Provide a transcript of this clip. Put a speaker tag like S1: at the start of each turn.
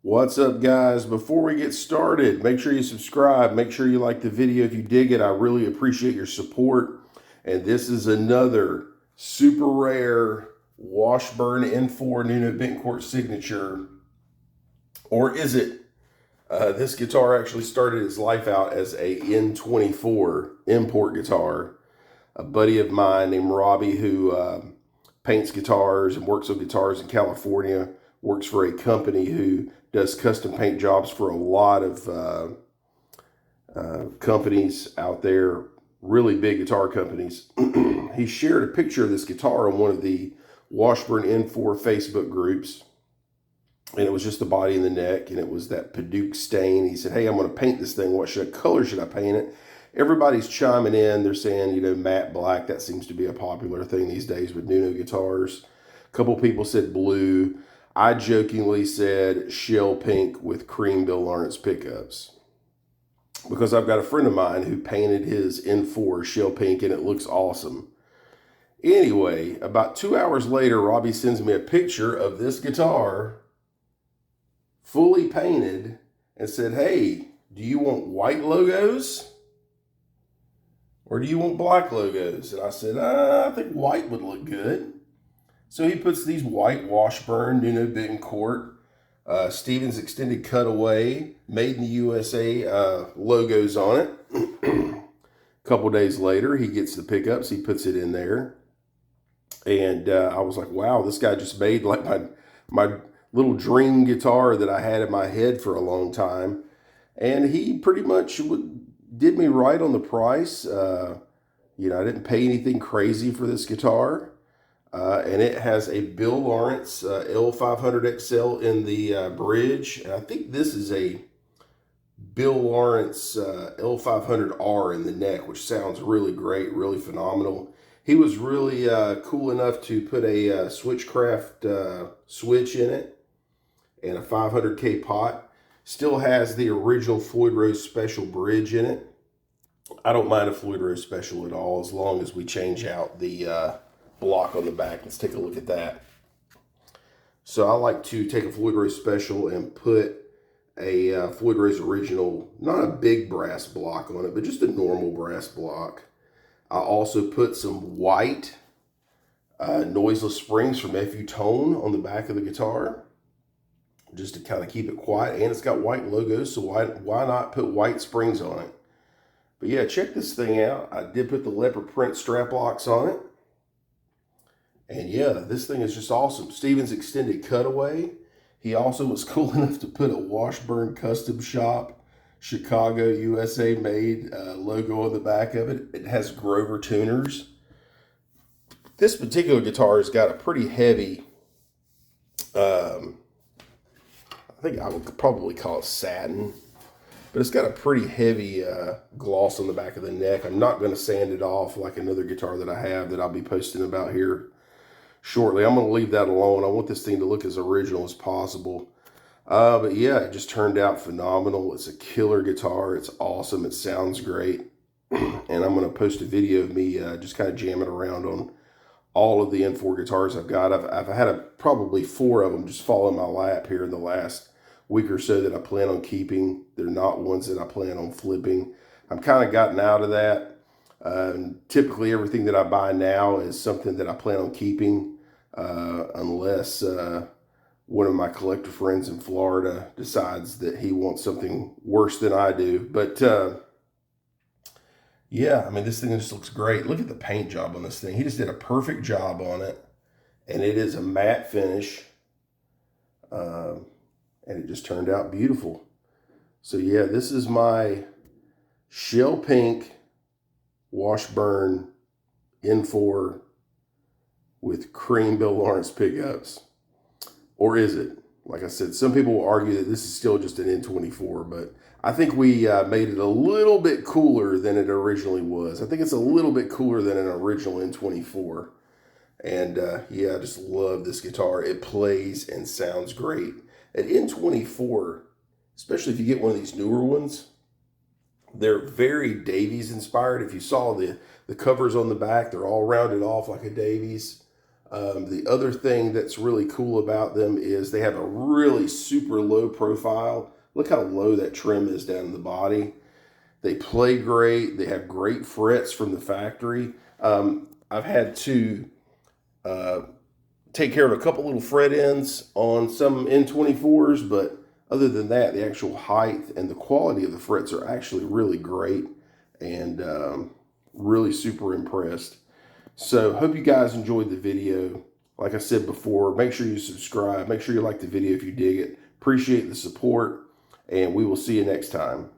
S1: What's up, guys? Before we get started, make sure you subscribe. Make sure you like the video if you dig it. I really appreciate your support. And this is another super rare Washburn N4 Nuno Bettencourt Signature. Or is it? This guitar actually started its life out as a N24 import guitar. A buddy of mine named Robbie, who paints guitars and works on guitars in California, works for a company who does custom paint jobs for a lot of companies out there, really big guitar companies. He shared a picture of this guitar on one of the Washburn N4 Facebook groups, and it was just the body and the neck, and it was that Paduke stain. He said, hey, I'm going to paint this thing. What color should I paint it? Everybody's chiming in. They're saying, matte black. That seems to be a popular thing these days with Nuno guitars. A couple people said blue. I jokingly said Shell Pink with cream Bill Lawrence pickups, because I've got a friend of mine who painted his N4 Shell Pink and it looks awesome. Anyway, about 2 hours later, Robbie sends me a picture of this guitar fully painted and said, hey, do you want white logos or do you want black logos? And I said, I think white would look good. So he puts these white Washburn Nuno Bettencourt Stevens extended cutaway made in the USA logos on it. A couple days later, he gets the pickups. He puts it in there. And I was like, wow, this guy just made like my little dream guitar that I had in my head for a long time. And he pretty much did me right on the price. I didn't pay anything crazy for this guitar. And it has a Bill Lawrence L500XL in the bridge. And I think this is a Bill Lawrence L500R in the neck, which sounds really great, really phenomenal. He was really cool enough to put a Switchcraft switch in it and a 500K pot. Still has the original Floyd Rose Special bridge in it. I don't mind a Floyd Rose Special at all, as long as we change out the block on the back. Let's take a look at that. So I like to take a Floyd Rose Special and put a Floyd Rose Original, not a big brass block on it, but just a normal brass block. I also put some white noiseless springs from FU Tone on the back of the guitar, just to kind of keep it quiet. And it's got white logos, so why not put white springs on it? But yeah, check this thing out. I did put the leopard print strap locks on it. And yeah, this thing is just awesome. Stevens extended cutaway. He also was cool enough to put a Washburn Custom Shop, Chicago, USA made logo on the back of it. It has Grover tuners. This particular guitar has got a pretty heavy, I think I would probably call it satin, but it's got a pretty heavy gloss on the back of the neck. I'm not going to sand it off like another guitar that I have that I'll be posting about here shortly. I'm going to leave that alone. I want this thing to look as original as possible. But yeah, it just turned out phenomenal. It's a killer guitar. It's awesome. It sounds great. And I'm going to post a video of me just kind of jamming around on all of the N4 guitars I've got. I've had probably 4 of them just fall in my lap here in the last week or so that I plan on keeping. They're not ones that I plan on flipping. I'm kind of gotten out of that. Typically everything that I buy now is something that I plan on keeping, unless one of my collector friends in Florida decides that he wants something worse than I do. But yeah, I mean, this thing just looks great. Look at the paint job on this thing. He just did a perfect job on it, and it is a matte finish, and it just turned out beautiful. So yeah, this is my Shell Pink Washburn N4 with cream Bill Lawrence pickups. Or is it? Like I said, some people will argue that this is still just an N24, but I think we made it a little bit cooler than it originally was. I think it's a little bit cooler than an original N24. And yeah, I just love this guitar. It plays and sounds great. An N24, especially if you get one of these newer ones, they're very Davies inspired. If you saw the covers on the back, they're all rounded off like a Davies. The other thing that's really cool about them is they have a really super low profile. Look how low that trim is down the body. They play great. They have great frets from the factory. I've had to take care of a couple little fret ends on some N24s, but other than that, the actual height and the quality of the frets are actually really great, and really super impressed. So hope you guys enjoyed the video. Like I said before, make sure you subscribe. Make sure you like the video if you dig it. Appreciate the support, and we will see you next time.